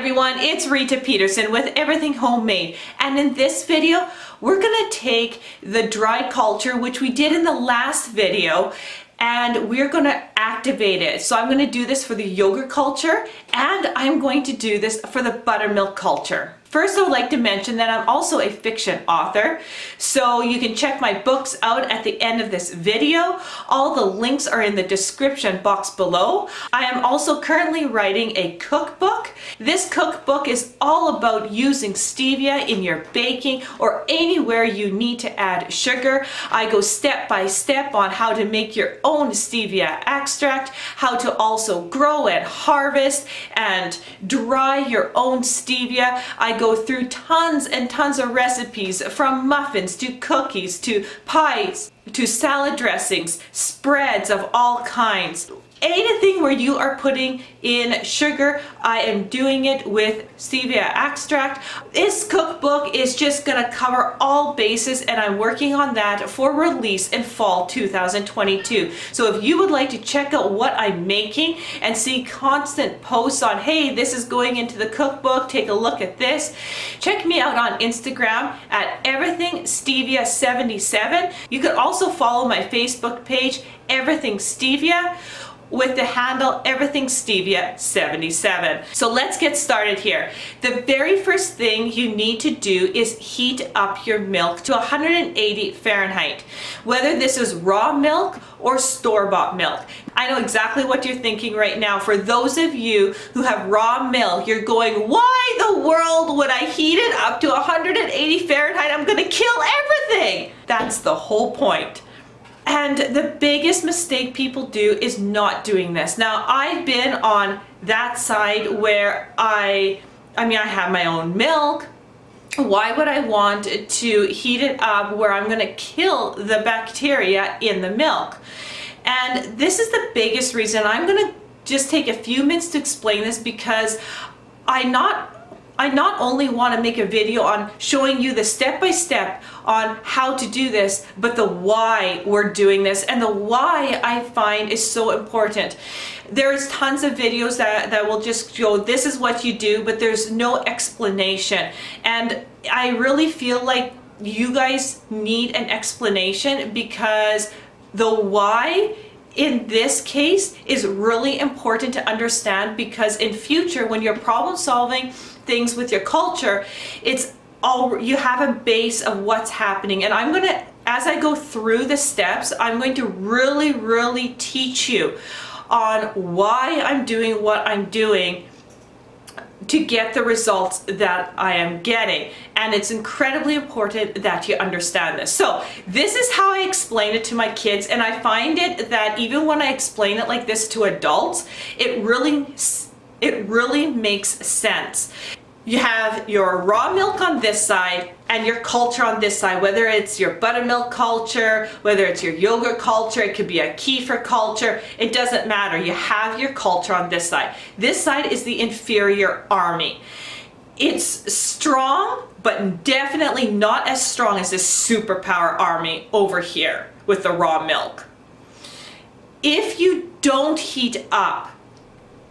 everyone, it's Rita Peterson with Everything Homemade, and in this video we're gonna take the dry culture, which we did in the last video, and we're gonna activate it. So I'm gonna do this for the yogurt culture, and I'm going to do this for the buttermilk culture. First, I would like to mention that I'm also a fiction author, so you can check my books out at the end of this video. All the links are in the description box below. I am also currently writing a cookbook. This cookbook is all about using stevia in your baking or anywhere you need to add sugar. I go step by step on how to make your own stevia extract, how to also grow and harvest and dry your own stevia. I go through tons and tons of recipes, from muffins to cookies to pies to salad dressings, spreads of all kinds. Anything where you are putting in sugar, I am doing it with stevia extract. This cookbook is just gonna cover all bases, and I'm working on that for release in fall 2022. So if you would like to check out what I'm making and see constant posts on, hey, this is going into the cookbook, take a look at this, check me out on Instagram at everythingstevia77. You could also follow my Facebook page, Everything Stevia, with the handle everythingstevia77. So let's get started here. The very first thing you need to do is heat up your milk to 180 Fahrenheit, whether this is raw milk or store-bought milk. I know exactly what you're thinking right now. For those of you who have raw milk, you're going, why the world would I heat it up to 180 Fahrenheit? I'm gonna kill everything. That's the whole point. And the biggest mistake people do is not doing this. Now, I've been on that side where I have my own milk. Why would I want to heat it up where I'm gonna kill the bacteria in the milk? And this is the biggest reason. I'm gonna just take a few minutes to explain this, because I not only want to make a video on showing you the step-by-step on how to do this, but the why we're doing this, and the why I find is so important. There's tons of videos that will just show this is what you do, but there's no explanation. And I really feel like you guys need an explanation, because the why in this case is really important to understand, because in future when you're problem solving things with your culture, you have a base of what's happening. And I'm gonna, as I go through the steps, I'm going to really teach you on why I'm doing what I'm doing to get the results that I am getting. And it's incredibly important that you understand this. So this is how I explain it to my kids, and I find it that even when I explain it like this to adults, it really makes sense. You have your raw milk on this side and your culture on this side, whether it's your buttermilk culture, whether it's your yogurt culture, it could be a kefir culture, it doesn't matter. You have your culture on this side. This side is the inferior army. It's strong, but definitely not as strong as this superpower army over here with the raw milk. If you don't heat up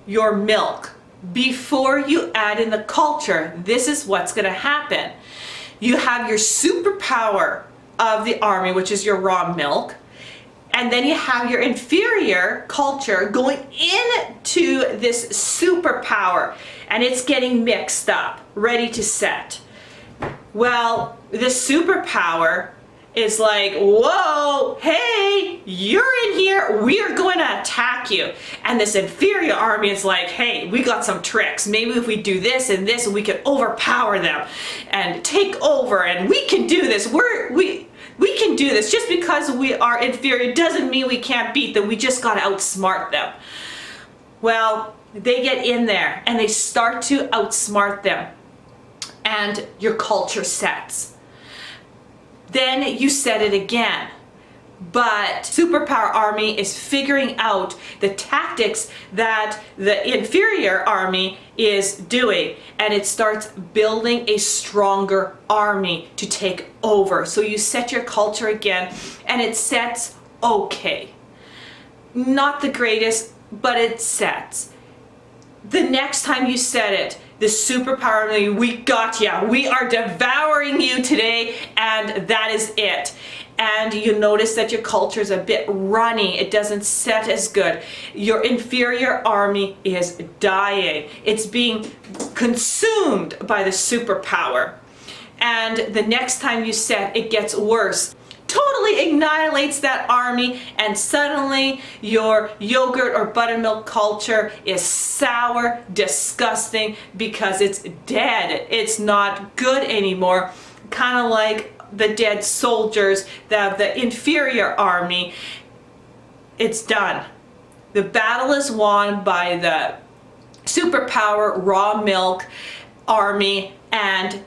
your milk before you add in the culture, this is what's going to happen. You have your superpower of the army, which is your raw milk, and then you have your inferior culture going into this superpower, and it's getting mixed up, ready to set. Well, the superpower is like, whoa, hey, you're in here, we are going to attack you. And this inferior army is like, hey, we got some tricks. Maybe if we do this and this, we can overpower them and take over, and we can do this. We can do this. Just because we are inferior doesn't mean we can't beat them. We just got to outsmart them. Well, they get in there and they start to outsmart them, and your culture sets. Then you set it again. But superpower army is figuring out the tactics that the inferior army is doing, and it starts building a stronger army to take over. So you set your culture again, and it sets okay. Not the greatest, but it sets. the next time you set it, the superpower, we got ya. We are devouring you today, and that is it. And you notice that your culture is a bit runny. It doesn't set as good. Your inferior army is dying. It's being consumed by the superpower. And the next time you set, it gets worse. Totally annihilates that army, and suddenly your yogurt or buttermilk culture is sour, disgusting, because it's dead. It's not good anymore. Kind of like the dead soldiers, the inferior army. It's done. The battle is won by the superpower raw milk army, and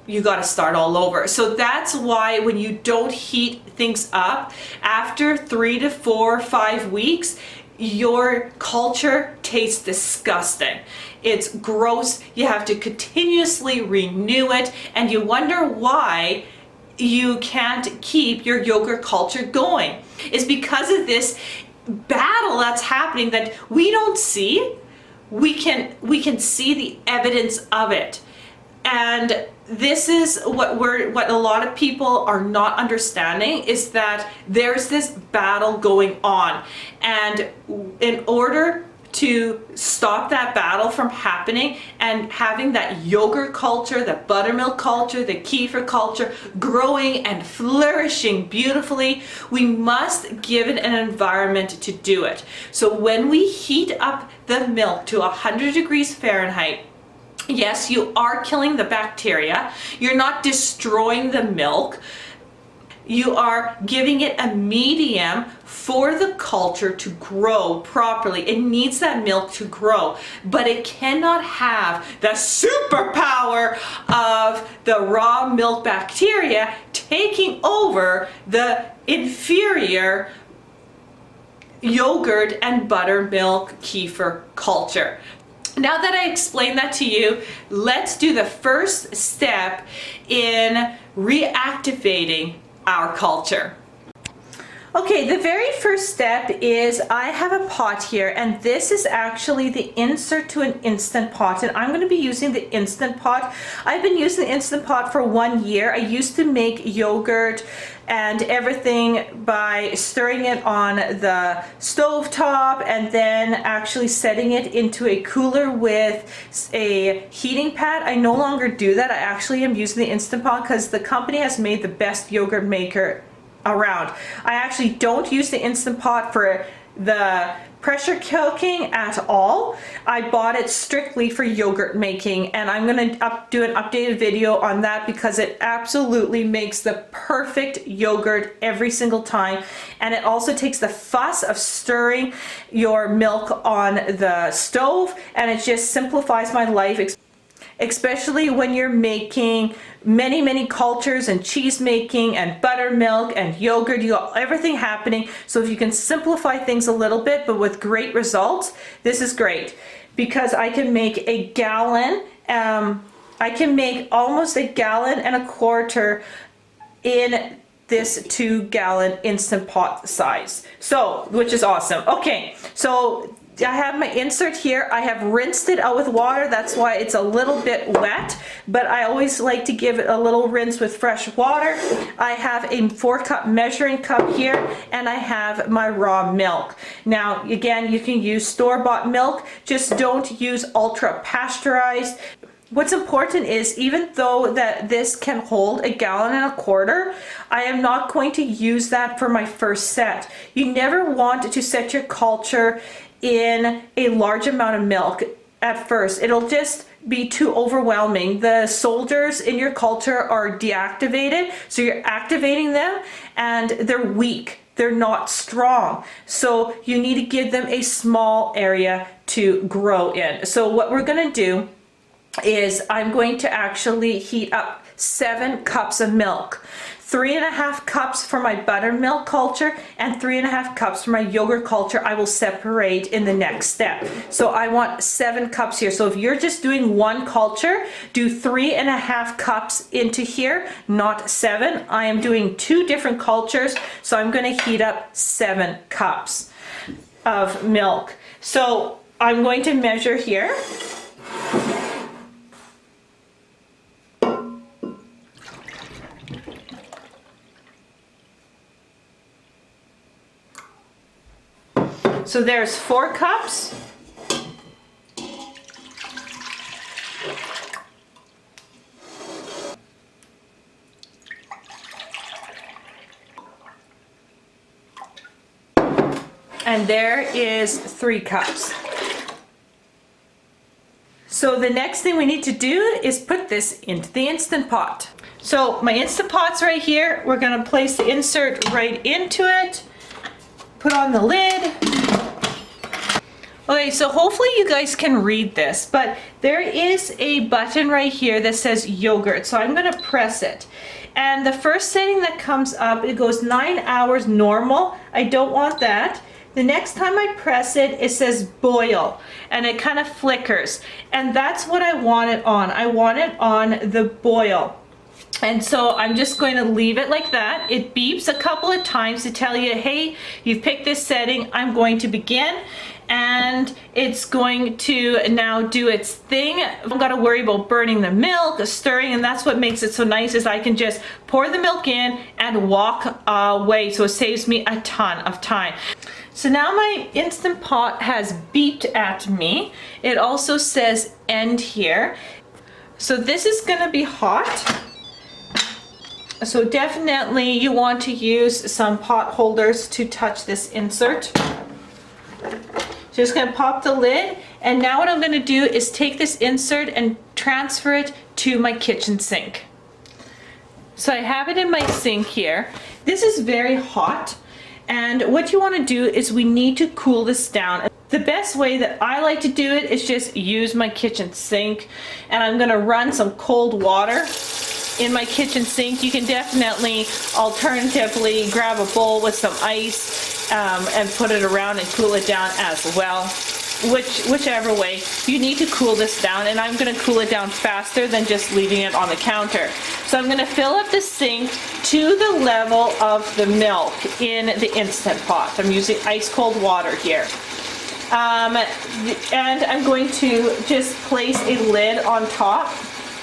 you got to start all over. So that's why when you don't heat things up, after 3 to 4 or 5 weeks, your culture tastes disgusting. It's gross. You have to continuously renew it, and you wonder why you can't keep your yogurt culture going. It's because of this battle that's happening that we don't see. We can see the evidence of it. And this is what a lot of people are not understanding, is that there's this battle going on, and in order to stop that battle from happening and having that yogurt culture, the buttermilk culture, the kefir culture growing and flourishing beautifully, we must give it an environment to do it. So when we heat up the milk to 100 degrees Fahrenheit, yes, you are killing the bacteria. You're not destroying the milk. You are giving it a medium for the culture to grow properly. It needs that milk to grow, but it cannot have the superpower of the raw milk bacteria taking over the inferior yogurt and buttermilk kefir culture. Now that I explained that to you, let's do the first step in reactivating our culture. Okay, the very first step is I have a pot here, and this is actually the insert to an Instant Pot, and I'm going to be using the Instant Pot. I've been using the Instant Pot for 1 year. I used to make yogurt and everything by stirring it on the stove top and then actually setting it into a cooler with a heating pad. I no longer do that. I actually am using the Instant Pot because the company has made the best yogurt maker around. I actually don't use the Instant Pot for the pressure cooking at all. I bought it strictly for yogurt making, and I'm going to do an updated video on that because it absolutely makes the perfect yogurt every single time, and it also takes the fuss of stirring your milk on the stove, and it just simplifies my life, especially when you're making many cultures and cheese making and buttermilk and yogurt. You got everything happening. So if you can simplify things a little bit but with great results, this is great, because I can make a gallon. I can make almost 1.25 gallons in this 2-gallon Instant Pot size, so which is awesome. Okay, so I have my insert here. I have rinsed it out with water. That's why it's a little bit wet, but I always like to give it a little rinse with fresh water. I have a 4-cup measuring cup here, and I have my raw milk. Now, again, you can use store-bought milk. Just don't use ultra pasteurized. What's important is, even though that this can hold 1.25 gallons, I am not going to use that for my first set. You never want to set your culture in a large amount of milk at first. It'll just be too overwhelming. The soldiers in your culture are deactivated, so you're activating them, and they're weak. They're not strong. So you need to give them a small area to grow in. So what we're gonna do is I'm going to actually heat up 7 cups of milk. 3.5 cups for my buttermilk culture and 3.5 cups for my yogurt culture I will separate in the next step. So I want 7 cups here. So if you're just doing one culture, do 3.5 cups into here, not 7. I am doing 2 different cultures, so I'm going to heat up 7 cups of milk. So I'm going to measure here. So there's 4 cups. And there is 3 cups. So the next thing we need to do is put this into the Instant Pot. So my Instant Pot's right here. We're gonna place the insert right into it. Put on the lid. Okay, so hopefully you guys can read this, but there is a button right here that says yogurt. So I'm gonna press it. And the first setting that comes up, it goes 9 hours normal. I don't want that. The next time I press it, it says boil, and it kind of flickers. And that's what I want it on. I want it on the boil. And so I'm just going to leave it like that. It beeps a couple of times to tell you, hey, you've picked this setting, I'm going to begin. And it's going to now do its thing. I don't gotta worry about burning the milk, stirring, and that's what makes it so nice is I can just pour the milk in and walk away. So it saves me a ton of time. So now my Instant Pot has beeped at me. It also says end here. So this is gonna be hot. So definitely you want to use some pot holders to touch this insert. Just gonna pop the lid, and now what I'm gonna do is take this insert and transfer it to my kitchen sink. So I have it in my sink here. This is very hot, and what you wanna do is we need to cool this down. The best way that I like to do it is just use my kitchen sink, and I'm gonna run some cold water in my kitchen sink. You can definitely alternatively grab a bowl with some ice and put it around and cool it down as well. Whichever way, you need to cool this down, and I'm gonna cool it down faster than just leaving it on the counter. So I'm gonna fill up the sink to the level of the milk in the Instant Pot. I'm using ice cold water here. And I'm going to just place a lid on top.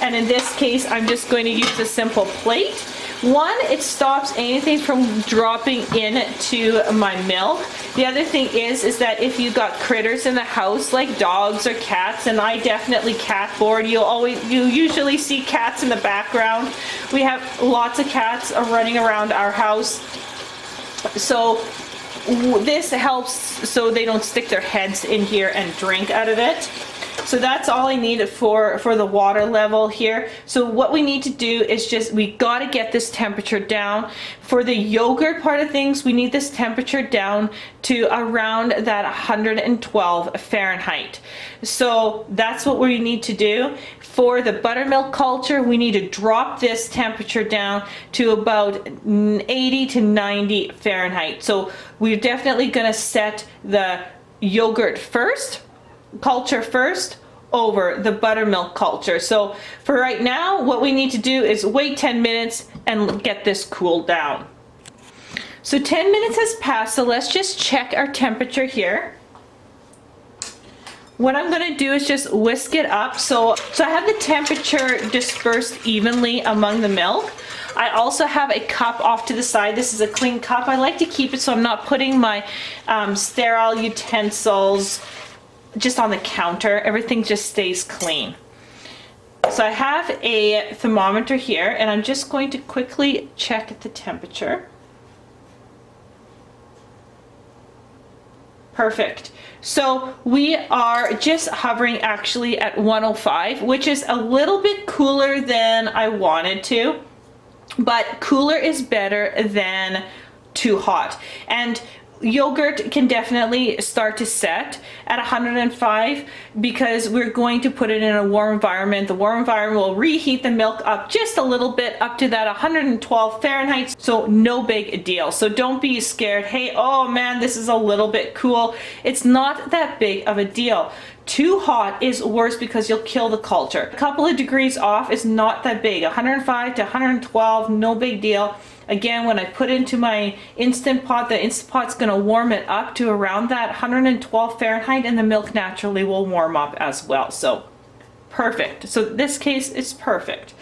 And in this case, I'm just going to use a simple plate. One, it stops anything from dropping into my milk. The other thing is that if you've got critters in the house, like dogs or cats, and I definitely cat board, you usually see cats in the background. We have lots of cats running around our house. So this helps so they don't stick their heads in here and drink out of it. So that's all I need for the water level here. So what we need to do is just, we got to get this temperature down. For the yogurt part of things, we need this temperature down to around that 112 Fahrenheit. So that's what we need to do. For the buttermilk culture, we need to drop this temperature down to about 80 to 90 Fahrenheit. So we're definitely going to set the yogurt culture first over the buttermilk culture. So for right now, what we need to do is wait 10 minutes and get this cooled down. So 10 minutes has passed, so let's just check our temperature here. What I'm going to do is just whisk it up. So I have the temperature dispersed evenly among the milk. I also have a cup off to the side. This is a clean cup. I like to keep it so I'm not putting my sterile utensils just on the counter. Everything just stays clean. So I have a thermometer here, and I'm just going to quickly check the temperature. Perfect. So we are just hovering actually at 105, which is a little bit cooler than I wanted to, but cooler is better than too hot. And yogurt can definitely start to set at 105 because we're going to put it in a warm environment. The warm environment will reheat the milk up just a little bit up to that 112 Fahrenheit. So no big deal. So don't be scared. Hey, oh man, this is a little bit cool. It's not that big of a deal. Too hot is worse because you'll kill the culture. A couple of degrees off is not that big. 105 to 112, no big deal. again, when I put it into my Instant Pot, the Instant Pot's going to warm it up to around that 112 Fahrenheit, and the milk naturally will warm up as well. So perfect. So in this case, it's perfect.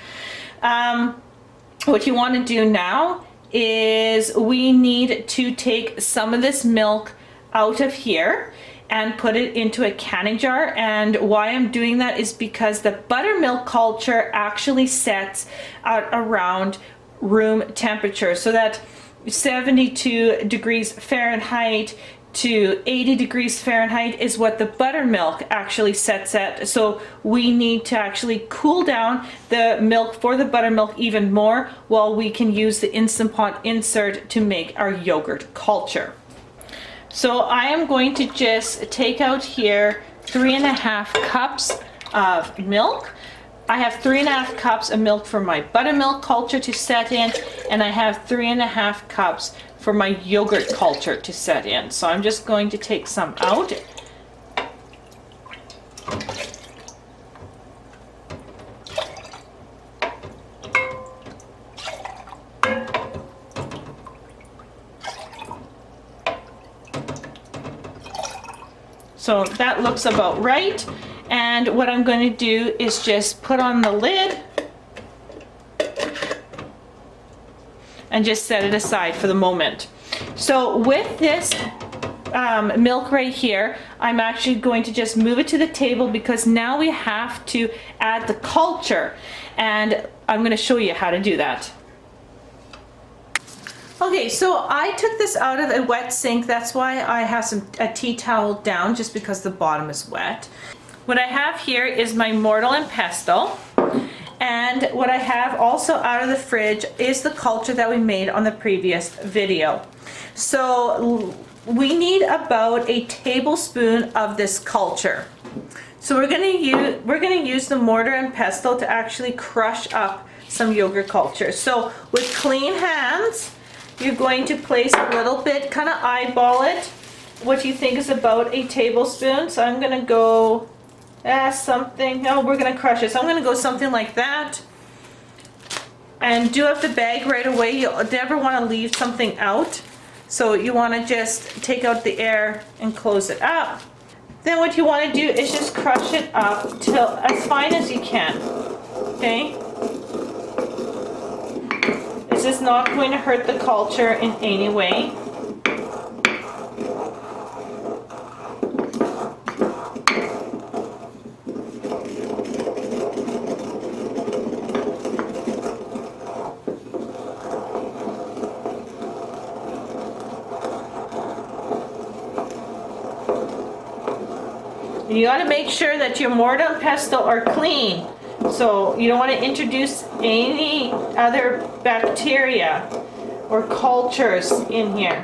What you want to do now is we need to take some of this milk out of here and put it into a canning jar. And why I'm doing that is because the buttermilk culture actually sets at around room temperature, so that 72 degrees Fahrenheit to 80 degrees Fahrenheit is what the buttermilk actually sets at. So we need to actually cool down the milk for the buttermilk even more, while we can use the Instant Pot insert to make our yogurt culture. So I am going to just take out here 3.5 cups of milk. I have 3.5 cups of milk for my buttermilk culture to set in, and I have 3.5 cups for my yogurt culture to set in. So I'm just going to take some out. So that looks about right. And what I'm going to do is just put on the lid and just set it aside for the moment. So with this milk right here, I'm actually going to just move it to the table, because now we have to add the culture, and I'm going to show you how to do that. Okay, so I took this out of a wet sink. That's why I have a tea towel down, just because the bottom is wet. What I have here is my mortar and pestle, and what I have also out of the fridge is the culture that we made on the previous video. So we need about a tablespoon of this culture. So we're gonna use the mortar and pestle to actually crush up some yogurt culture. So with clean hands, you're going to place a little bit, kind of eyeball it, what you think is about a tablespoon. So I'm gonna go something, no, we're gonna crush it. So I'm gonna go something like that. And do up the bag right away. You'll never wanna leave something out. So you wanna just take out the air and close it up. Then what you wanna do is just crush it up till as fine as you can, okay? This is not going to hurt the culture in any way. You got to make sure that your mortar and pestle are clean. So you don't want to introduce any other bacteria or cultures in here.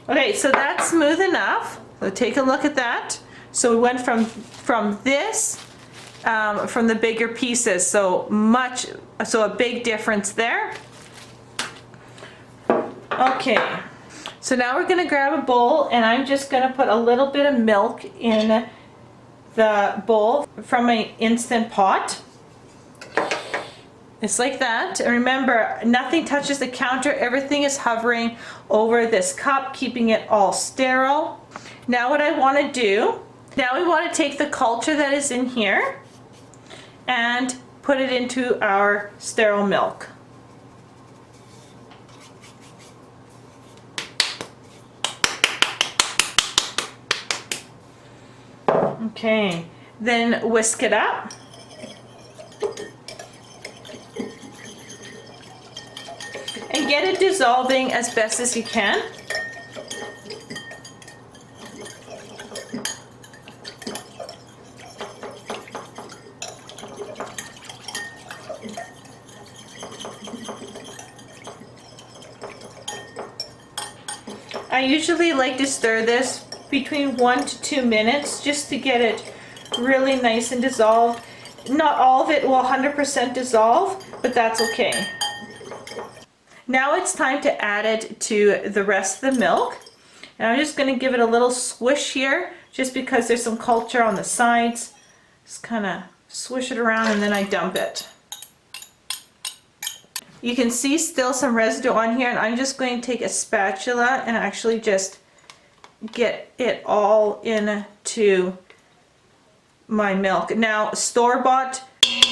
Okay, so that's smooth enough. So take a look at that. So we went from this, from the bigger pieces, so a big difference there. Okay. So now we're going to grab a bowl, and I'm just going to put a little bit of milk in the bowl from my Instant Pot. It's like that. And remember, nothing touches the counter. Everything is hovering over this cup, keeping it all sterile. Now what I want to do, now we want to take the culture that is in here and put it into our sterile milk. Okay, then whisk it up. And get it dissolving as best as you can. I usually like to stir this between 1 to 2 minutes just to get it really nice and dissolved. Not all of it will 100% dissolve, but that's okay. Now it's time to add it to the rest of the milk. And I'm just going to give it a little squish here, just because there's some culture on the sides. Just kind of swish it around and then I dump it. You can see still some residue on here, and I'm just going to take a spatula and actually just get it all into my milk. Now, store-bought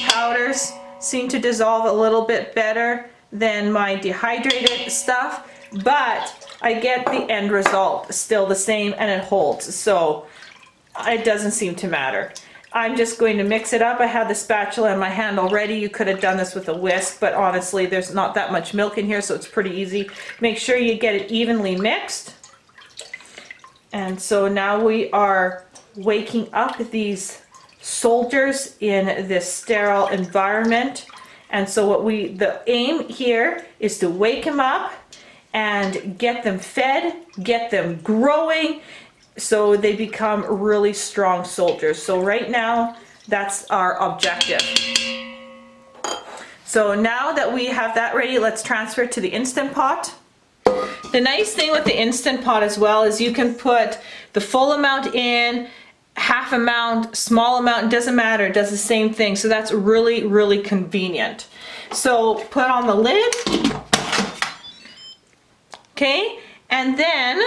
powders seem to dissolve a little bit better than my dehydrated stuff, but I get the end result still the same and it holds, so it doesn't seem to matter. I'm just going to mix it up. I have the spatula in my hand already. You could have done this with a whisk, but honestly, there's not that much milk in here, so it's pretty easy. Make sure you get it evenly mixed. And so now we are waking up these soldiers in this sterile environment. And so the aim here is to wake them up and get them fed, get them growing, so they become really strong soldiers. So right now, that's our objective. So now that we have that ready, let's transfer it to the Instant Pot. The nice thing with the Instant Pot as well is you can put the full amount in, half amount, small amount, it doesn't matter, it does the same thing. So that's really, really convenient. So put on the lid. Okay, and then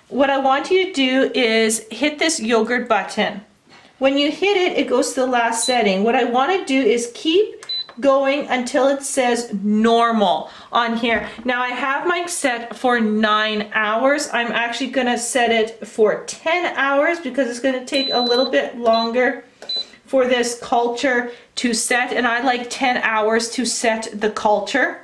what I want you to do is hit this yogurt button. When you hit it, it goes to the last setting. What I want to do is keep going until it says normal on here. Now I have mine set for 9 hours. I'm actually going to set it for 10 hours because it's going to take a little bit longer for this culture to set, and I like 10 hours to set the culture.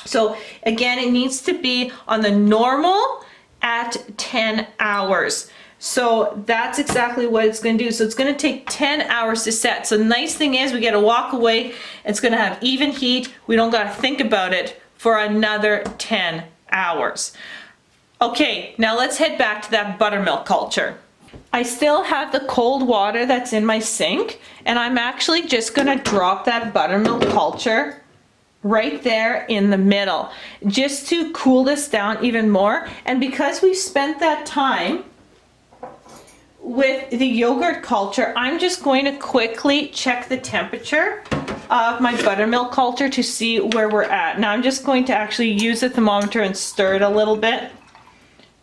So again, it needs to be on the normal at 10 hours. So that's exactly what it's going to do. So it's going to take 10 hours to set. So the nice thing is we get to walk away. It's going to have even heat. We don't got to think about it for another 10 hours. Okay, now let's head back to that buttermilk culture. I still have the cold water that's in my sink, and I'm actually just going to drop that buttermilk culture right there in the middle, just to cool this down even more. And because we spent that time with the yogurt culture, I'm just going to quickly check the temperature of my buttermilk culture to see where we're at. Now I'm just going to actually use the thermometer and stir it a little bit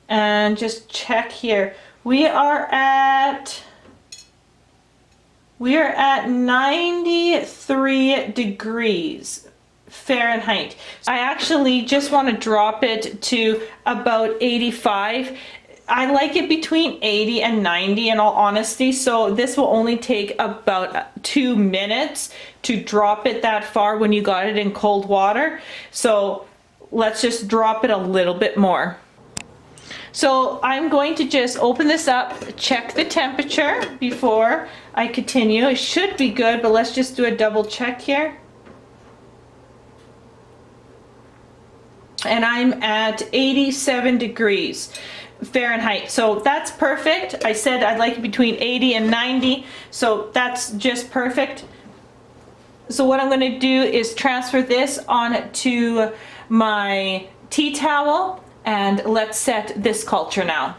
and just check here. We are at 93 degrees Fahrenheit. I actually just want to drop it to about 85. I like it between 80 and 90 in all honesty, so this will only take about 2 minutes to drop it that far when you got it in cold water. So let's just drop it a little bit more. So I'm going to just open this up, check the temperature before I continue. It should be good, but let's just do a double check here. And I'm at 87 degrees Fahrenheit. So that's perfect. I said I'd like it between 80 and 90. So that's just perfect. So what I'm going to do is transfer this on to my tea towel, and let's set this culture now.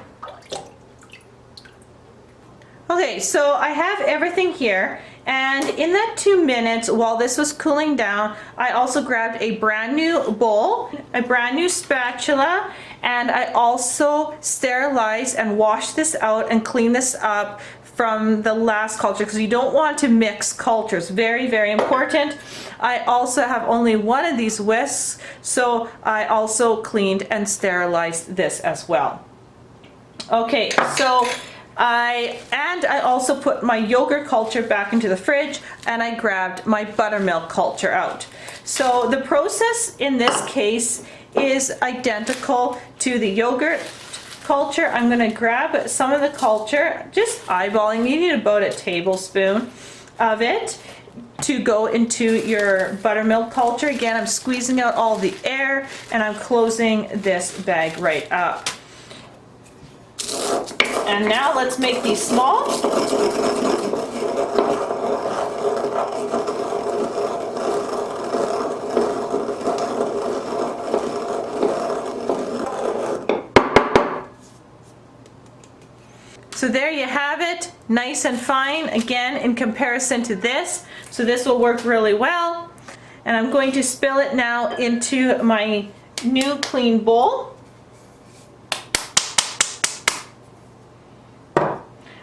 Okay, so I have everything here. And in that 2 minutes while this was cooling down, I also grabbed a brand new bowl, a brand new spatula, and I also sterilized and washed this out and cleaned this up from the last culture, because you don't want to mix cultures. Very, very important. I also have only one of these whisks, so I also cleaned and sterilized this as well. Okay, so I also put my yogurt culture back into the fridge, and I grabbed my buttermilk culture out. So the process in this case is identical to the yogurt culture. I'm going to grab some of the culture, just eyeballing. You need about a tablespoon of it to go into your buttermilk culture. Again, I'm squeezing out all the air, and I'm closing this bag right up. And now let's make these small. So there you have it, nice and fine, again, in comparison to this. So this will work really well. And I'm going to spill it now into my new clean bowl.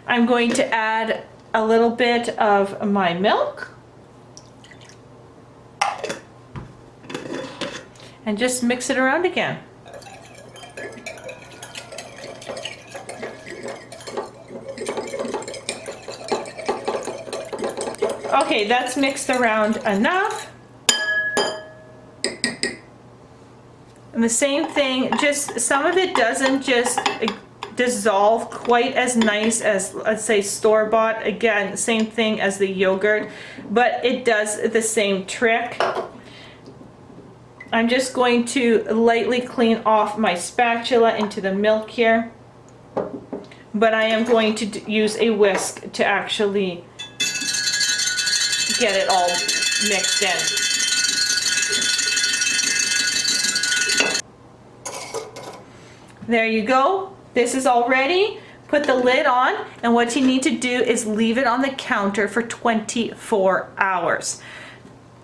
I'm going to add a little bit of my milk. And just mix it around again. Okay, that's mixed around enough. And the same thing, just some of it doesn't just dissolve quite as nice as, let's say, store-bought. Again, same thing as the yogurt, but it does the same trick. I'm just going to lightly clean off my spatula into the milk here, but I am going to use a whisk to actually get it all mixed in. There you go. This is all ready. Put the lid on, and what you need to do is leave it on the counter for 24 hours.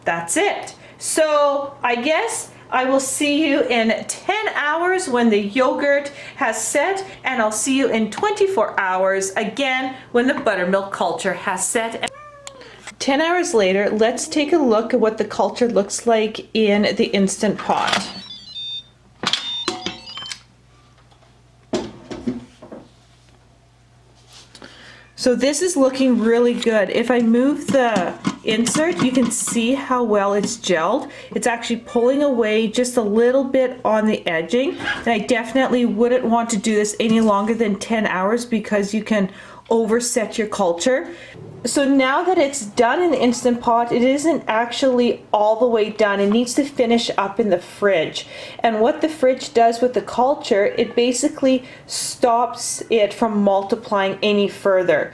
That's it. So I guess I will see you in 10 hours when the yogurt has set, and I'll see you in 24 hours again when the buttermilk culture has set. 10 hours later, let's take a look at what the culture looks like in the Instant Pot. So this is looking really good. If I move the insert, you can see how well it's gelled. It's actually pulling away just a little bit on the edging. And I definitely wouldn't want to do this any longer than 10 hours because you can overset your culture. So now that it's done in the Instant Pot, it isn't actually all the way done. It needs to finish up in the fridge. And what the fridge does with the culture, it basically stops it from multiplying any further.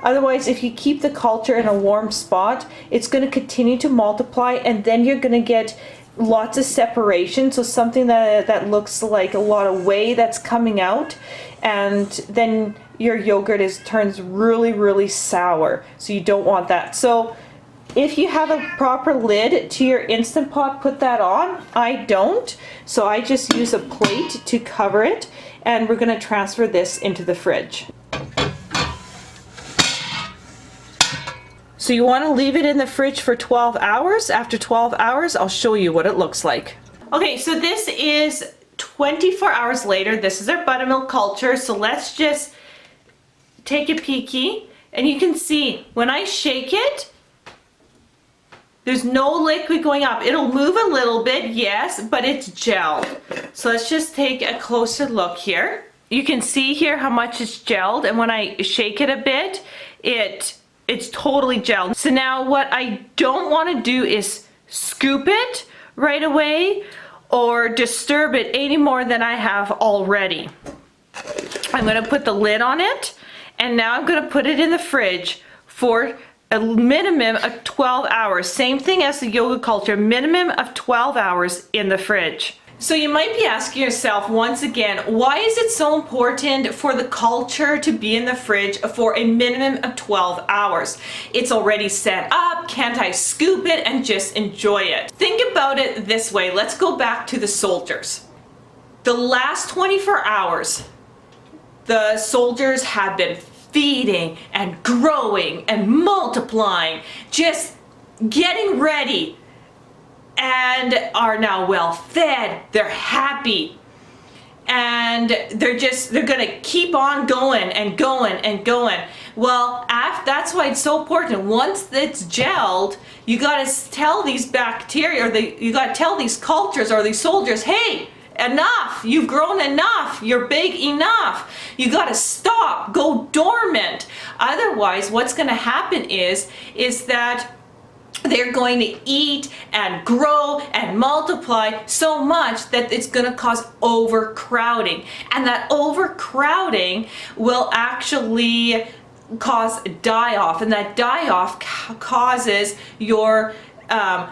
Otherwise, if you keep the culture in a warm spot, it's going to continue to multiply, and then you're going to get lots of separation. So something that looks like a lot of whey that's coming out, and then your yogurt turns really sour. So you don't want that. So if you have a proper lid to your Instant Pot, put that on. I don't, so I just use a plate to cover it, and we're going to transfer this into the fridge. So you want to leave it in the fridge for 12 hours. After 12 hours, I'll show you what it looks like. Okay, so this is 24 hours later. This is our buttermilk culture. So let's just take a peeky, and you can see when I shake it, there's no liquid going up. It'll move a little bit, yes, but it's gelled. So let's just take a closer look here. You can see here how much it's gelled, and when I shake it a bit, it's totally gelled. So now what I don't want to do is scoop it right away or disturb it any more than I have already. I'm going to put the lid on it, and now I'm going to put it in the fridge for a minimum of 12 hours. Same thing as the yogurt culture, minimum of 12 hours in the fridge. So you might be asking yourself once again, why is it so important for the culture to be in the fridge for a minimum of 12 hours? It's already set up, can't I scoop it and just enjoy it? Think about it this way, let's go back to the soldiers. The last 24 hours, the soldiers have been feeding and growing and multiplying, just getting ready, and are now well fed, they're happy, and they're gonna keep on going and going and going. Well, that's why it's so important. Once it's gelled, you gotta tell these bacteria, or you gotta tell these cultures or these soldiers, hey, enough, you've grown enough, you're big enough, you gotta stop, go dormant. Otherwise, what's gonna happen is that they're going to eat and grow and multiply so much that it's going to cause overcrowding, and that overcrowding will actually cause die-off, and that die-off causes your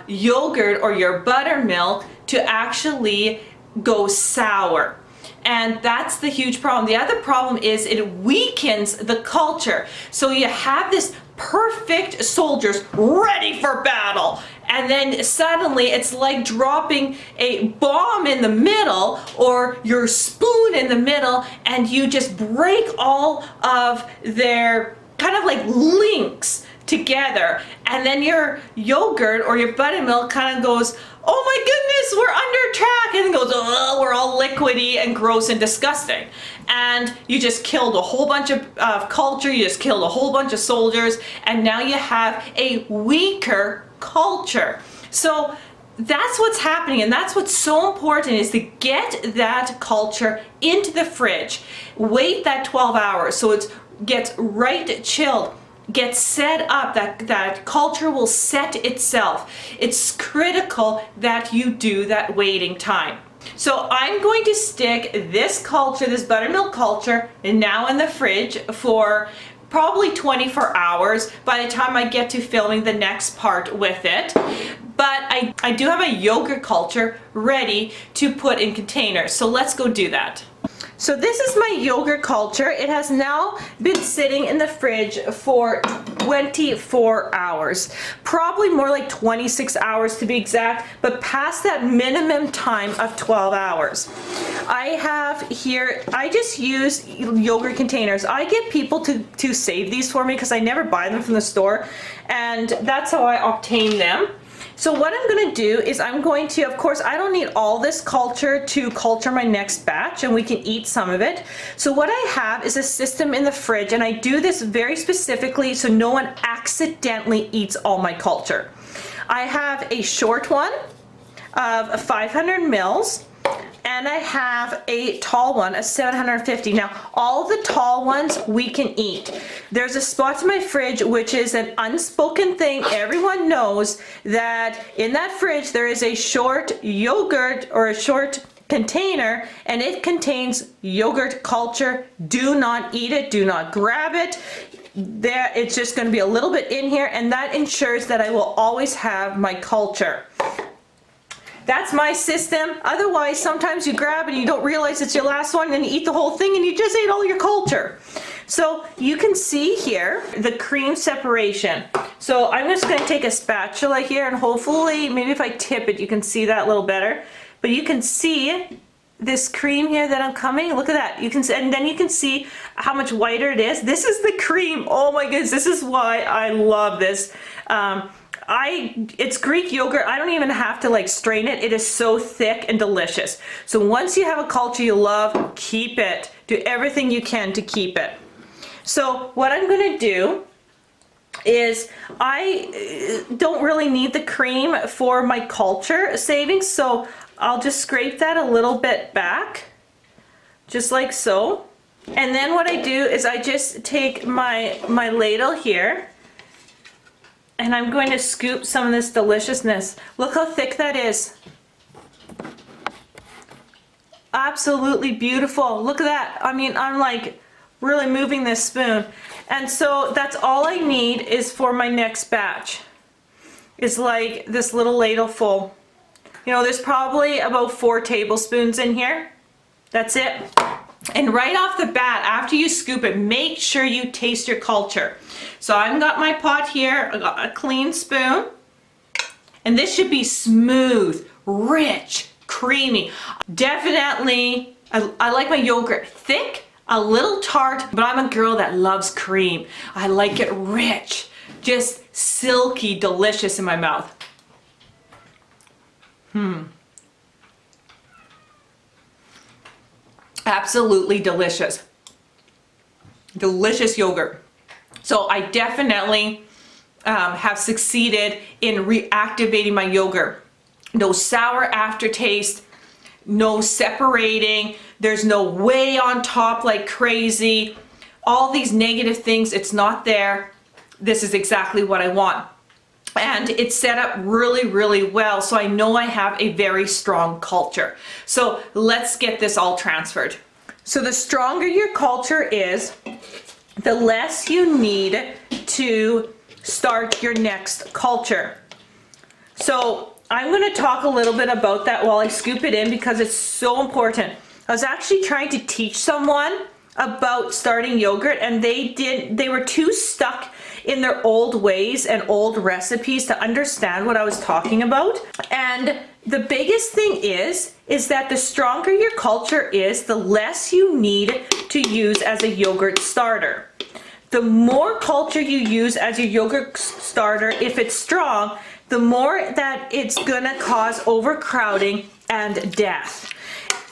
yogurt or your buttermilk to actually go sour. And that's the huge problem. The other problem is it weakens the culture. So you have this perfect soldiers ready for battle, and then suddenly it's like dropping a bomb in the middle or your spoon in the middle, and you just break all of their kind of like links together, and then your yogurt or your buttermilk kind of goes, oh my goodness, we're under attack, and then goes, oh, we're all liquidy and gross and disgusting. And you just killed a whole bunch of culture, you just killed a whole bunch of soldiers, and now you have a weaker culture. So that's what's happening, and that's what's so important, is to get that culture into the fridge. Wait that 12 hours so it gets right chilled. Get set up, that culture will set itself. It's critical that you do that waiting time. So I'm going to stick this culture, this buttermilk culture, now in the fridge for probably 24 hours by the time I get to filming the next part with it. But I do have a yogurt culture ready to put in containers. So let's go do that. So this is my yogurt culture. It has now been sitting in the fridge for 24 hours. Probably more like 26 hours to be exact, but past that minimum time of 12 hours. I have here, I just use yogurt containers. I get people to save these for me because I never buy them from the store, and that's how I obtain them. So what I'm going to do is I'm going to, of course, I don't need all this culture to culture my next batch, and we can eat some of it. So what I have is a system in the fridge, and I do this very specifically so no one accidentally eats all my culture. I have a short one of 500 mils. And I have a tall one, a 750. Now, all the tall ones we can eat. There's a spot in my fridge which is an unspoken thing. Everyone knows that in that fridge there is a short yogurt or a short container, and it contains yogurt culture. Do not eat it. Do not grab it. There, it's just going to be a little bit in here, and that ensures that I will always have my culture. That's my system. Otherwise, sometimes you grab it and you don't realize it's your last one, and you eat the whole thing and you just ate all your culture. So you can see here the cream separation. So I'm just going to take a spatula here, and hopefully, maybe if I tip it, you can see that a little better. But you can see this cream here that I'm coming. Look at that. You can see, and then you can see how much whiter it is. This is the cream. Oh my goodness, this is why I love this. It's Greek yogurt. I don't even have to like strain it. It is so thick and delicious. So once you have a culture you love, keep it. Do everything you can to keep it. So what I'm going to do is I don't really need the cream for my culture savings, so I'll just scrape that a little bit back, just like so. And then what I do is I just take my ladle here, and I'm going to scoop some of this deliciousness. Look how thick that is. Absolutely beautiful. Look at that. I mean, I'm like really moving this spoon. And so that's all I need is for my next batch. Is like this little ladle full. You know, there's probably about 4 tablespoons in here. That's it. And right off the bat, after you scoop it, make sure you taste your culture. So I've got my pot here, I got a clean spoon, and this should be smooth, rich, creamy. Definitely, I like my yogurt thick, a little tart, but I'm a girl that loves cream. I like it rich, just silky, delicious in my mouth. Absolutely delicious. Delicious yogurt. So I definitely have succeeded in reactivating my yogurt. No sour aftertaste, no separating, there's no way on top like crazy. All these negative things, it's not there. This is exactly what I want. And it's set up really, really well, so I know I have a very strong culture. So let's get this all transferred. So the stronger your culture is, the less you need to start your next culture. So I'm going to talk a little bit about that while I scoop it in, because it's so important. I was actually trying to teach someone about starting yogurt, and they were too stuck in their old ways and old recipes to understand what I was talking about. And the biggest thing is that the stronger your culture is, the less you need to use as a yogurt starter. The more culture you use as your yogurt starter, if it's strong, the more that it's gonna cause overcrowding and death.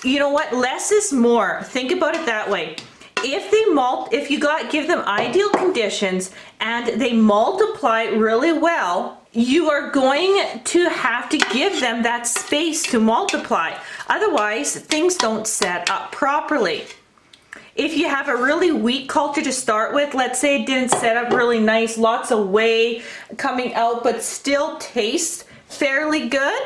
You know what? Less is more. Think about it that way. If you give them ideal conditions and they multiply really well, you are going to have to give them that space to multiply. Otherwise, things don't set up properly. If you have a really weak culture to start with, let's say it didn't set up really nice, lots of whey coming out, but still tastes fairly good,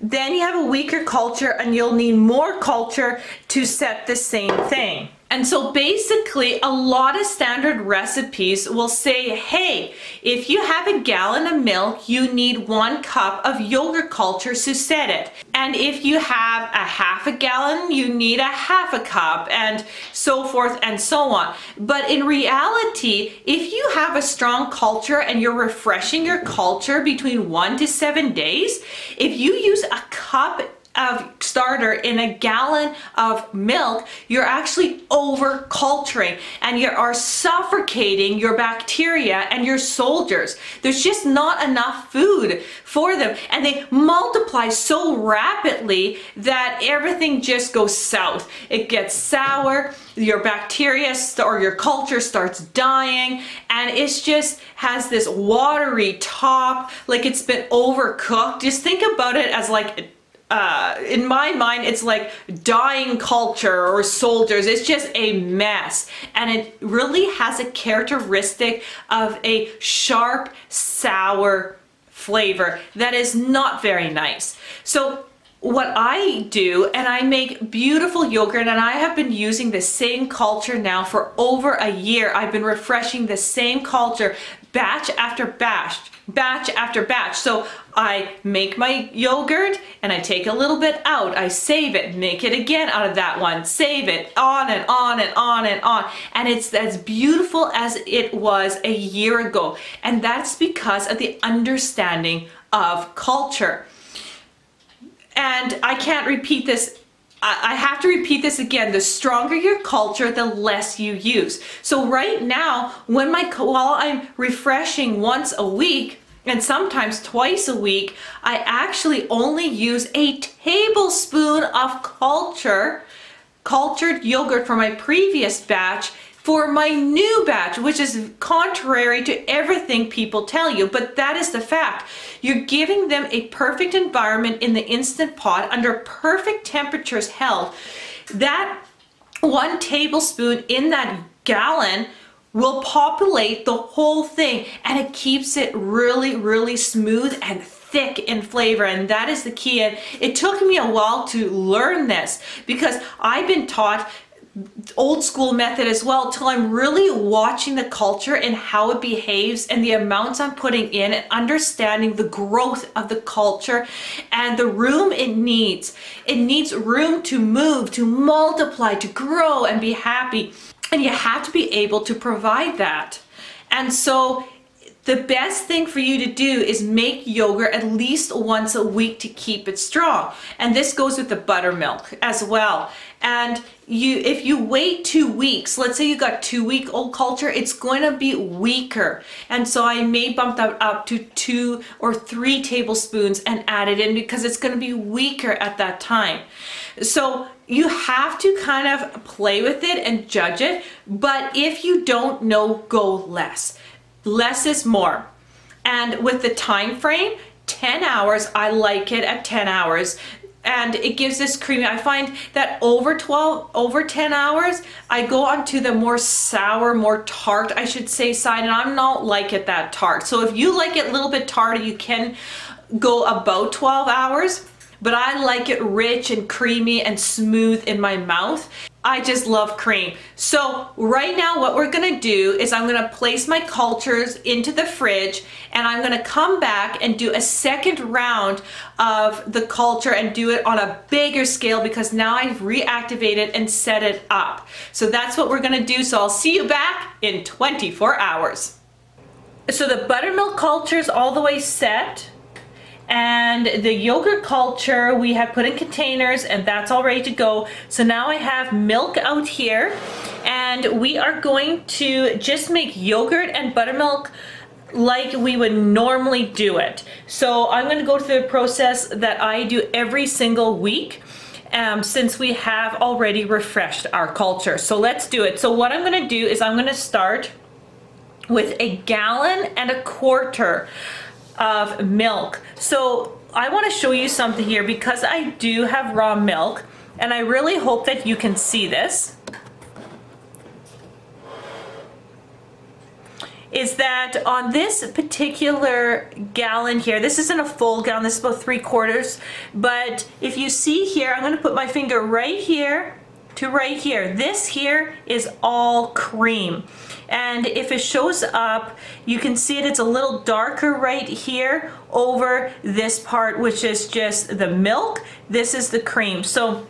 then you have a weaker culture and you'll need more culture to set the same thing. And so basically, a lot of standard recipes will say, hey, if you have a gallon of milk, you need 1 cup of yogurt culture to set it. And if you have a half a gallon, you need a half a cup, and so forth and so on. But in reality, if you have a strong culture and you're refreshing your culture between 1 to 7 days, if you use a cup of starter in a gallon of milk, you're actually over culturing and you are suffocating your bacteria and your soldiers. There's just not enough food for them, and they multiply so rapidly that everything just goes south. It gets sour, your bacteria or your culture starts dying, and it's just has this watery top, like it's been overcooked. Just think about it as like in my mind, it's like dying culture or soldiers. It's just a mess. And it really has a characteristic of a sharp, sour flavor that is not very nice. So what I do, and I make beautiful yogurt, and I have been using the same culture now for over a year. I've been refreshing the same culture batch after batch. So I make my yogurt and I take a little bit out, I save it, make it again out of that one, save it, on and on and on and on. And it's as beautiful as it was a year ago. And that's because of the understanding of culture. And I can't repeat this. I have to repeat this again. The stronger your culture, the less you use. So right now, while I'm refreshing once a week, and sometimes twice a week, I actually only use a tablespoon of cultured yogurt from my previous batch for my new batch, which is contrary to everything people tell you, but that is the fact. You're giving them a perfect environment in the Instant Pot under perfect temperatures held. That 1 tablespoon in that gallon will populate the whole thing, and it keeps it really, really smooth and thick in flavor, and that is the key. And it took me a while to learn this because I've been taught old school method as well, till I'm really watching the culture and how it behaves and the amounts I'm putting in and understanding the growth of the culture and the room it needs. It needs room to move, to multiply, to grow and be happy. And you have to be able to provide that. And so the best thing for you to do is make yogurt at least once a week to keep it strong. And this goes with the buttermilk as well. And if you wait 2 weeks, let's say you got 2-week-old culture, it's going to be weaker. And so I may bump that up to 2 or 3 tablespoons and add it in because it's going to be weaker at that time. So you have to kind of play with it and judge it. But if you don't know, go less. Less is more. And with the time frame, 10 hours, I like it at 10 hours. And it gives this creamy. I find that over 10 hours, I go on to the more sour, more tart, I should say, side, and I'm not like it that tart. So if you like it a little bit tart, you can go about 12 hours, but I like it rich and creamy and smooth in my mouth. I just love cream. So right now what we're gonna do is I'm gonna place my cultures into the fridge, and I'm gonna come back and do a second round of the culture and do it on a bigger scale because now I've reactivated and set it up. So that's what we're gonna do. So I'll see you back in 24 hours. So the buttermilk culture is all the way set. And the yogurt culture we have put in containers, and that's all ready to go. So now I have milk out here, and we are going to just make yogurt and buttermilk like we would normally do it. So I'm going to go through the process that I do every single week, since we have already refreshed our culture. So let's do it. So what I'm going to do is I'm going to start with 1.25 gallons of milk. So I want to show you something here because I do have raw milk, and I really hope that you can see this. Is that on this particular gallon here, this isn't a full gallon, this is about 3/4, but if you see here, I'm going to put my finger right here to right here. This here is all cream. And if it shows up, you can see it's a little darker right here over this part, which is just the milk. This is the cream. So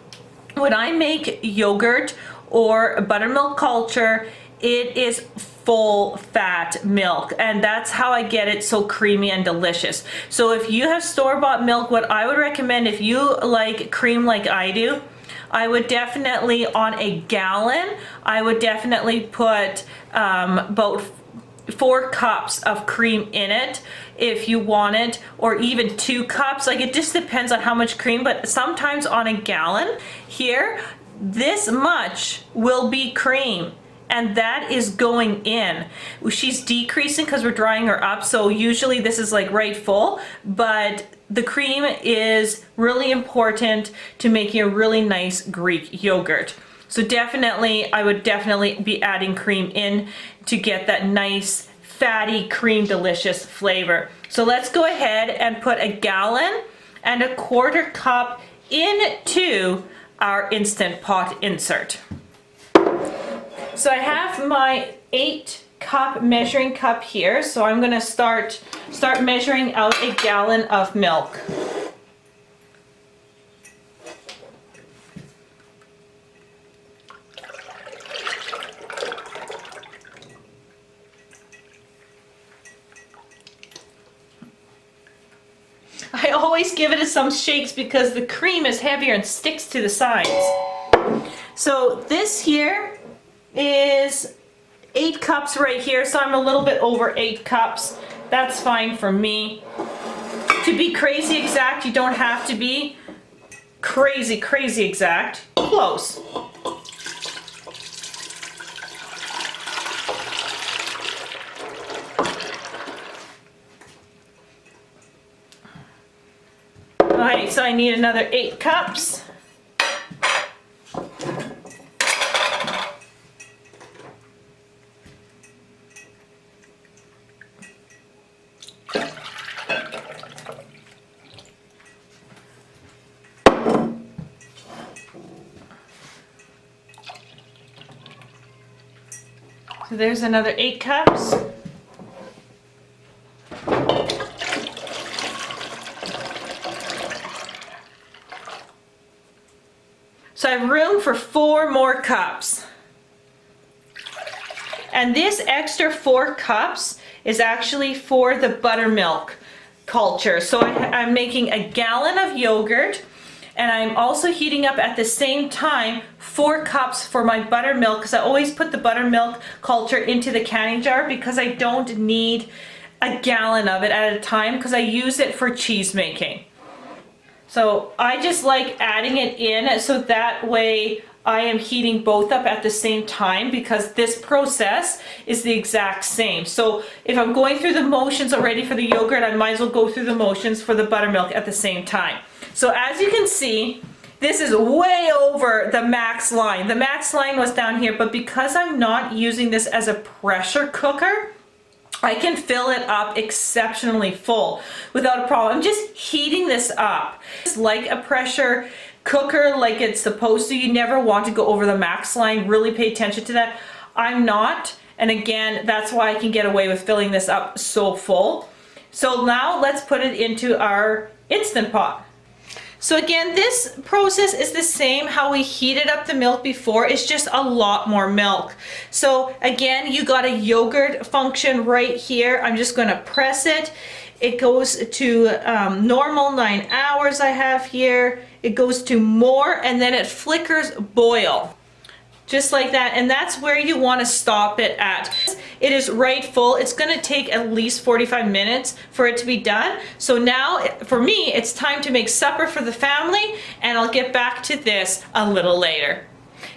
when I make yogurt or buttermilk culture, it is full fat milk, and that's how I get it so creamy and delicious. So if you have store-bought milk, what I would recommend, if you like cream like I do, I would definitely, on 1 gallon, I would definitely put about 4 cups of cream in it if you want it, or even 2 cups. Like, it just depends on how much cream, but sometimes on 1 gallon here, this much will be cream. And that is going in. She's decreasing because we're drying her up, so usually this is like right full, but the cream is really important to making a really nice Greek yogurt. So definitely, I would definitely be adding cream in to get that nice, fatty, cream, delicious flavor. So let's go ahead and put 1.25 gallons into our Instant Pot insert. So I have my 8-cup measuring cup here, so I'm going to start measuring out 1 gallon of milk. I always give it some shakes because the cream is heavier and sticks to the sides. So this here is 8 cups right here, so I'm a little bit over 8 cups. That's fine for me. To be crazy exact, you don't have to be crazy exact. Close. Alright, so I need another 8 cups. So there's another 8 cups. So I have room for 4 more cups. And this extra 4 cups is actually for the buttermilk culture. So I'm making 1 gallon of yogurt, and I'm also heating up at the same time 4 cups for my buttermilk, because I always put the buttermilk culture into the canning jar because I don't need 1 gallon of it at a time, because I use it for cheese making. So I just like adding it in so that way I am heating both up at the same time, because this process is the exact same. So if I'm going through the motions already for the yogurt, I might as well go through the motions for the buttermilk at the same time. So as you can see, this is way over the max line. The max line was down here, but because I'm not using this as a pressure cooker, I can fill it up exceptionally full without a problem. I'm just heating this up. It's like a pressure cooker like it's supposed to. You never want to go over the max line. Really pay attention to that. I'm not, and again, that's why I can get away with filling this up so full. So now let's put it into our Instant Pot. So again, this process is the same how we heated up the milk before. It's just a lot more milk. So again, you got a yogurt function right here. I'm just going to press it. It goes to normal 9 hours I have here. It goes to more, and then it flickers boil. Just like that, and that's where you want to stop it at. It is right full. It's going to take at least 45 minutes for it to be done. So now, for me, it's time to make supper for the family, and I'll get back to this a little later.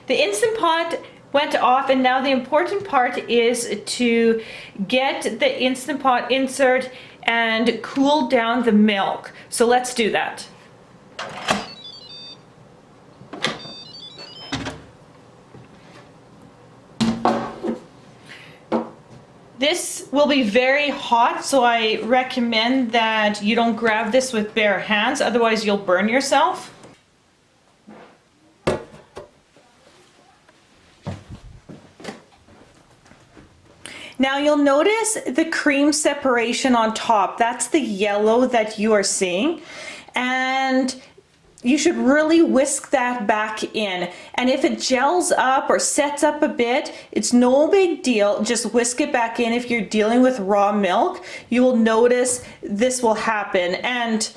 The Instant Pot went off, and now the important part is to get the Instant Pot insert and cool down the milk. So let's do that. This will be very hot, so I recommend that you don't grab this with bare hands, otherwise you'll burn yourself. Now you'll notice the cream separation on top. That's the yellow that you are seeing. And you should really whisk that back in. And if it gels up or sets up a bit, it's no big deal. Just whisk it back in. If you're dealing with raw milk, you will notice this will happen. And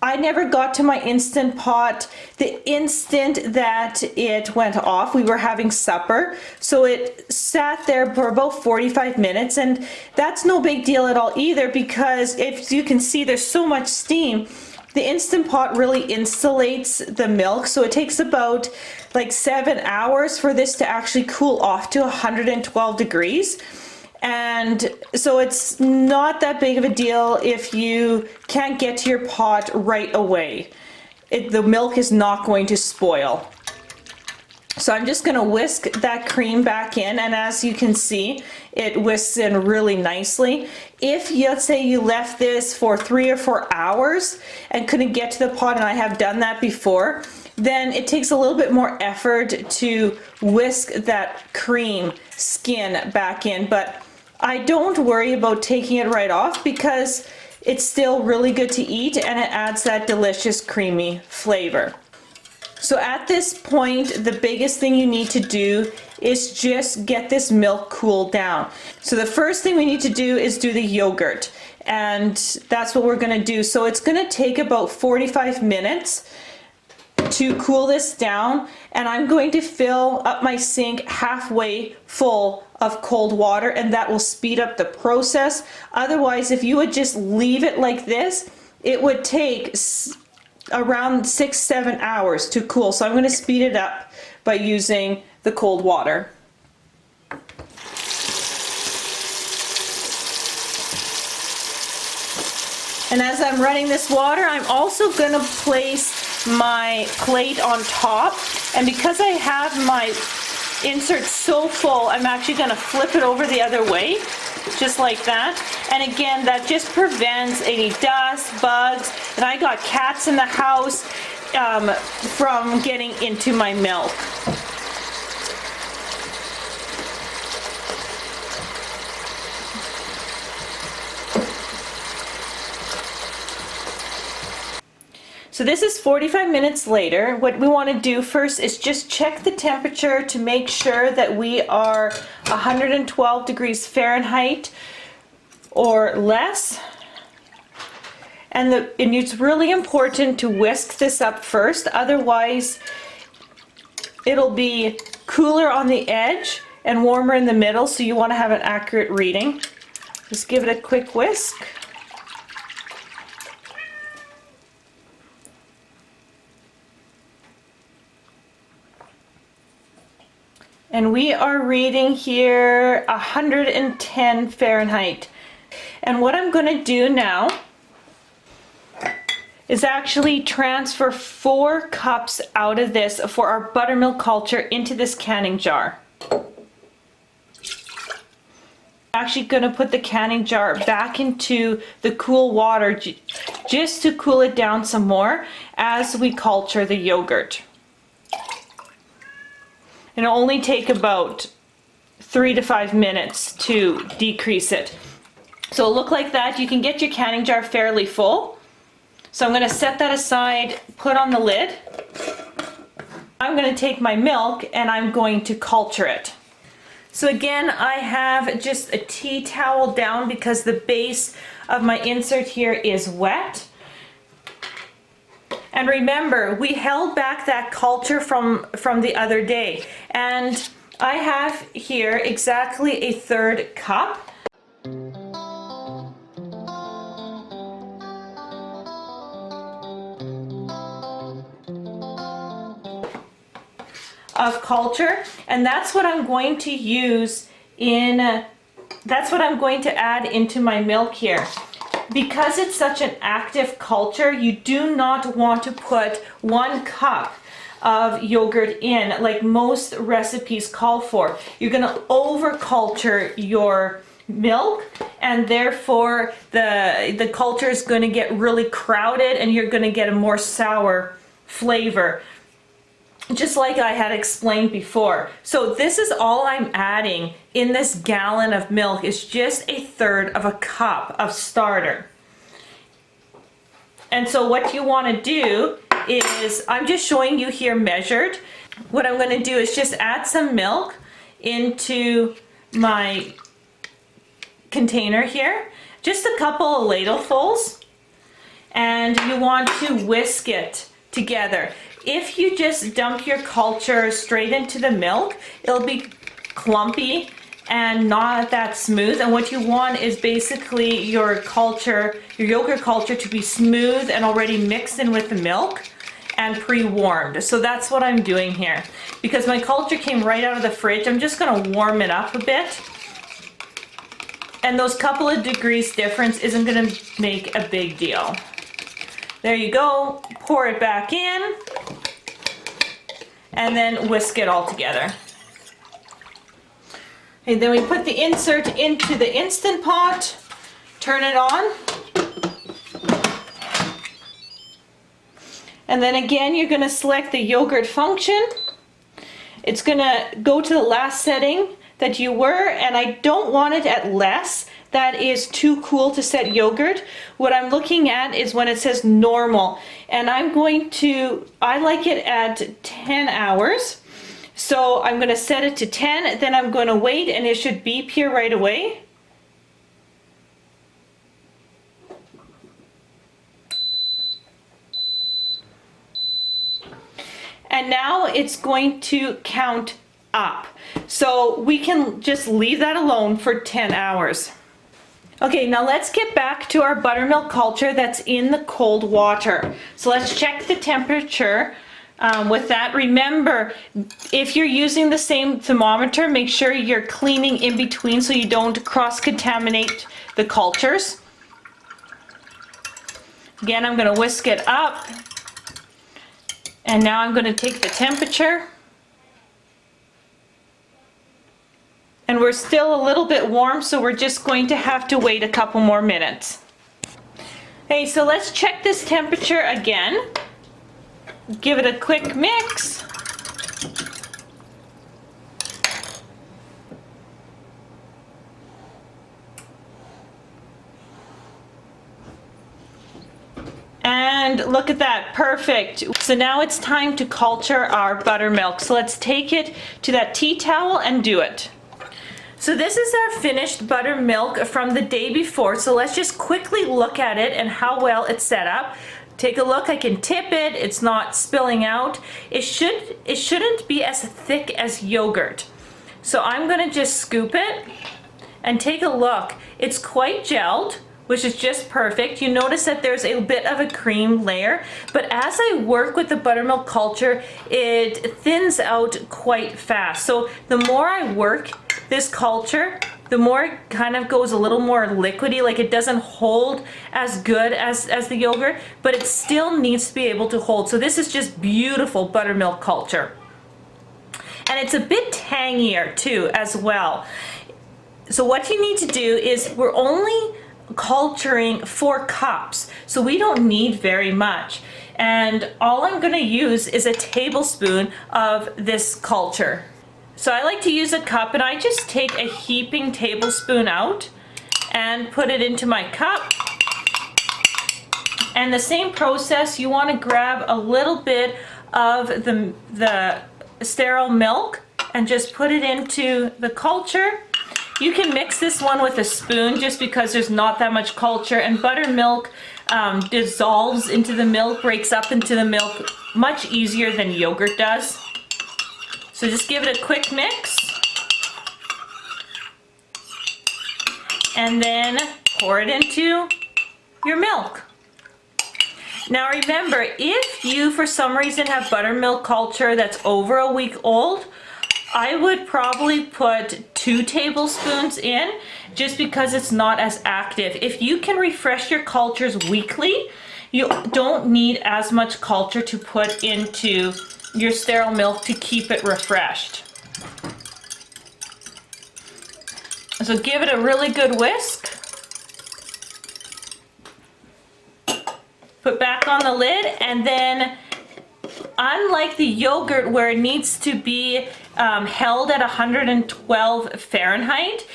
I never got to my Instant Pot the instant that it went off. We were having supper, so it sat there for about 45 minutes, and that's no big deal at all either, because if you can see, there's so much steam. The Instant Pot really insulates the milk, so it takes about like 7 hours for this to actually cool off to 112 degrees. And so it's not that big of a deal if you can't get to your pot right away. The milk is not going to spoil. So I'm just going to whisk that cream back in, and as you can see, it whisks in really nicely. If let's say you left this for 3 or 4 hours and couldn't get to the pot, and I have done that before, then it takes a little bit more effort to whisk that cream skin back in. But I don't worry about taking it right off, because it's still really good to eat and it adds that delicious creamy flavor. So at this point, the biggest thing you need to do is just get this milk cooled down. So the first thing we need to do is do the yogurt, and that's what we're going to do. So it's going to take about 45 minutes to cool this down, and I'm going to fill up my sink halfway full of cold water, and that will speed up the process. Otherwise, if you would just leave it like this, it would take around 6-7 hours to cool. So I'm going to speed it up by using the cold water. And as I'm running this water, I'm also going to place my plate on top. And because I have my insert so full, I'm actually going to flip it over the other way, just like that. And again, that just prevents any dust, bugs, and I got cats in the house from getting into my milk. So this is 45 minutes later. What we want to do first is just check the temperature to make sure that we are 112 degrees Fahrenheit or less. And it's really important to whisk this up first, otherwise it'll be cooler on the edge and warmer in the middle, so you want to have an accurate reading. Just give it a quick whisk. And we are reading here 110 Fahrenheit. And what I'm going to do now is actually transfer 4 cups out of this for our buttermilk culture into this canning jar. I'm actually going to put the canning jar back into the cool water just to cool it down some more as we culture the yogurt. It'll only take about 3 to 5 minutes to decrease it. So it'll look like that. You can get your canning jar fairly full. So I'm going to set that aside, put on the lid. I'm going to take my milk and I'm going to culture it. So again, I have just a tea towel down because the base of my insert here is wet. And remember, we held back that culture from the other day. And I have here exactly a 1/3 cup. Of culture, and that's what I'm going to use that's what I'm going to add into my milk here. Because it's such an active culture, you do not want to put 1 cup of yogurt in like most recipes call for. You're going to over culture your milk, and therefore the culture is going to get really crowded and you're going to get a more sour flavor, just like I had explained before. So this is all I'm adding in this gallon of milk, is just a 1/3 of a cup of starter. And so what you want to do is, I'm just showing you here measured. What I'm going to do is just add some milk into my container here, just a couple of ladlefuls, and you want to whisk it together. If you just dump your culture straight into the milk, it'll be clumpy and not that smooth. And what you want is basically your culture, your yogurt culture, to be smooth and already mixed in with the milk and pre-warmed. So that's what I'm doing here. Because my culture came right out of the fridge, I'm just gonna warm it up a bit. And those couple of degrees difference isn't gonna make a big deal. There you go, pour it back in, and then whisk it all together. And then we put the insert into the Instant Pot, turn it on, and then again you're going to select the yogurt function. It's going to go to the last setting that you were, and I don't want it at less. That is too cool to set yogurt. What I'm looking at is when it says normal, and I like it at 10 hours. So I'm going to set it to 10, then I'm going to wait, and it should beep here right away. And now it's going to count up. So we can just leave that alone for 10 hours. Okay, now let's get back to our buttermilk culture that's in the cold water. So let's check the temperature with that. Remember, if you're using the same thermometer, make sure you're cleaning in between so you don't cross-contaminate the cultures. Again, I'm going to whisk it up. And now I'm going to take the temperature. And we're still a little bit warm, so we're just going to have to wait a couple more minutes. Okay, so let's check this temperature again. Give it a quick mix. And look at that, perfect. So now it's time to culture our buttermilk. So let's take it to that tea towel and do it. So this is our finished buttermilk from the day before. So let's just quickly look at it and how well it's set up. Take a look, I can tip it, it's not spilling out. It shouldn't be as thick as yogurt. So I'm gonna just scoop it and take a look. It's quite gelled, which is just perfect. You notice that there's a bit of a cream layer, but as I work with the buttermilk culture, it thins out quite fast. So the more I work this culture, the more it kind of goes a little more liquidy, like it doesn't hold as good as the yogurt, but it still needs to be able to hold. So this is just beautiful buttermilk culture. And it's a bit tangier too as well. So what you need to do is, we're only culturing 4 cups, so we don't need very much. And all I'm going to use is a tablespoon of this culture. So I like to use a cup, and I just take a heaping tablespoon out and put it into my cup. And the same process, you want to grab a little bit of the sterile milk and just put it into the culture. You can mix this one with a spoon just because there's not that much culture, and buttermilk dissolves into the milk, breaks up into the milk much easier than yogurt does. So just give it a quick mix. And then pour it into your milk. Now remember, if you for some reason have buttermilk culture that's over a week old, I would probably put 2 tablespoons in just because it's not as active. If you can refresh your cultures weekly, you don't need as much culture to put into your sterile milk to keep it refreshed. So give it a really good whisk. Put back on the lid, and then unlike the yogurt where it needs to be held at 112 Fahrenheit,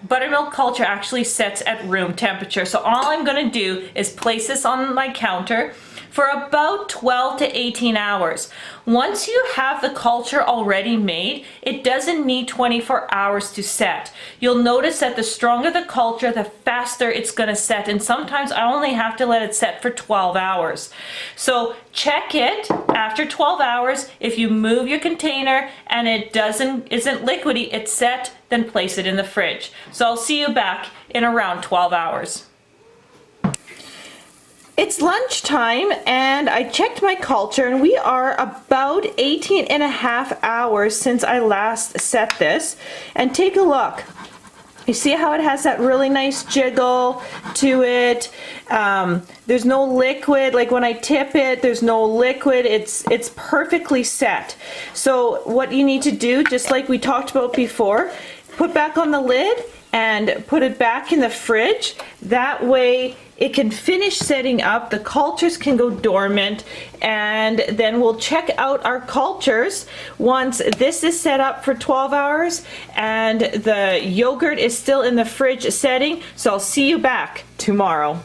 buttermilk culture actually sets at room temperature. So all I'm going to do is place this on my counter for about 12 to 18 hours. Once you have the culture already made, it doesn't need 24 hours to set. You'll notice that the stronger the culture, the faster it's going to set, and sometimes I only have to let it set for 12 hours. So check it after 12 hours. If you move your container and it isn't liquidy, it's set, then place it in the fridge. So I'll see you back in around 12 hours. It's lunchtime, and I checked my culture, and we are about 18 and a half hours since I last set this. And take a look. You see how it has that really nice jiggle to it. There's no liquid, like when I tip it, there's no liquid. It's perfectly set. So what you need to do, just like we talked about before, put back on the lid and put it back in the fridge. That way it can finish setting up, the cultures can go dormant, and then we'll check out our cultures once this is set up for 12 hours and the yogurt is still in the fridge setting. So I'll see you back tomorrow.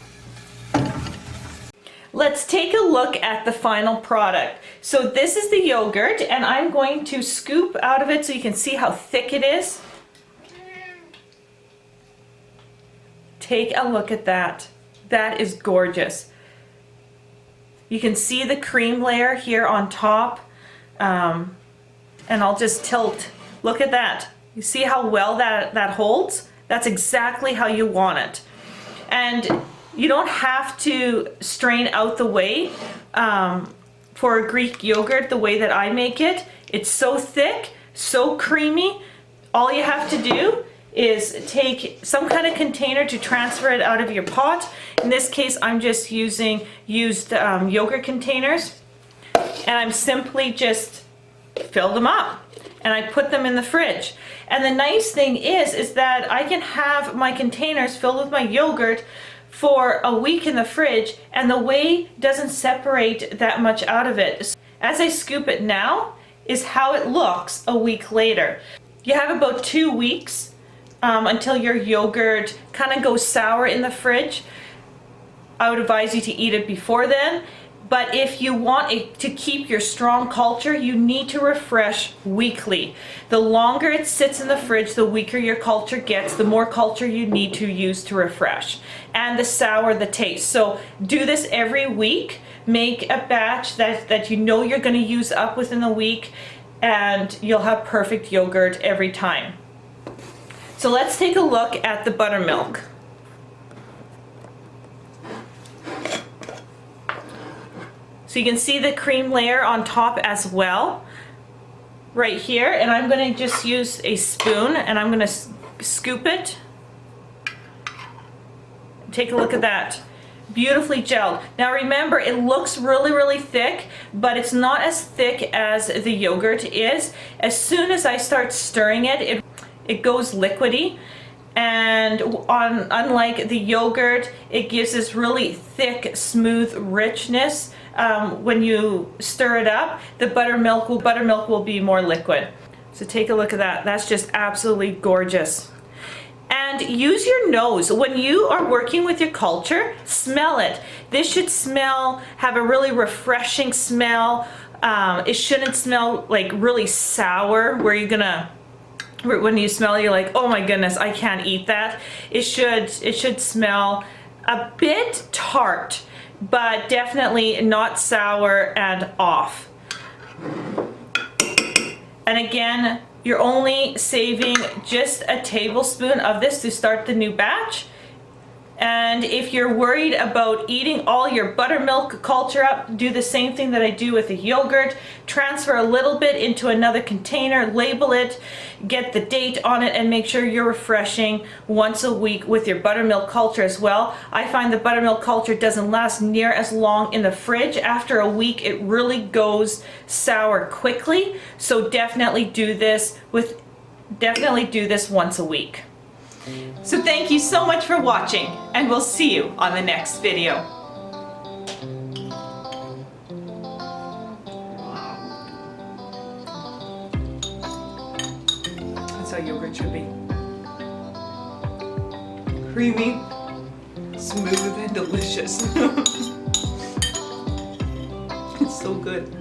Let's take a look at the final product. So this is the yogurt, and I'm going to scoop out of it so you can see how thick it is. Take a look at that. That is gorgeous. You can see the cream layer here on top. And I'll just tilt. Look at that. You see how well that holds? That's exactly how you want it. And you don't have to strain out the whey for a Greek yogurt the way that I make it. It's so thick, so creamy. All you have to do is take some kind of container to transfer it out of your pot. In this case, I'm just using used yogurt containers, and I'm simply just fill them up and I put them in the fridge. And the nice thing is that I can have my containers filled with my yogurt for a week in the fridge, and the whey doesn't separate that much out of it. As I scoop it now is how it looks a week later. You have about 2 weeks until your yogurt kind of goes sour in the fridge. I would advise you to eat it before then. But if you want it to keep your strong culture, you need to refresh weekly. The longer it sits in the fridge, the weaker your culture gets, the more culture you need to use to refresh. And the sour the taste. So do this every week. Make a batch that you know you're going to use up within the week, and you'll have perfect yogurt every time. So let's take a look at the buttermilk. So you can see the cream layer on top as well, right here. And I'm going to just use a spoon, and I'm going to scoop it. Take a look at that. Beautifully gelled. Now remember, it looks really, really thick, but it's not as thick as the yogurt is. As soon as I start stirring it, it goes liquidy, And unlike the yogurt, it gives this really thick, smooth richness. When you stir it up, the buttermilk will be more liquid. So take a look at that. That's just absolutely gorgeous. And use your nose. When you are working with your culture, smell it. This should have a really refreshing smell. It shouldn't smell like really sour, where you're gonna, when you smell it, you're like, oh my goodness, I can't eat that. It should smell a bit tart, but definitely not sour and off. And again, you're only saving just a tablespoon of this to start the new batch. And if you're worried about eating all your buttermilk culture up, do the same thing that I do with the yogurt. Transfer a little bit into another container, label it, get the date on it, and make sure you're refreshing once a week with your buttermilk culture as well. I find the buttermilk culture doesn't last near as long in the fridge. After a week, it really goes sour quickly. So definitely do this once a week. So thank you so much for watching, and we'll see you on the next video. That's how yogurt should be. Creamy, smooth, and delicious. It's so good.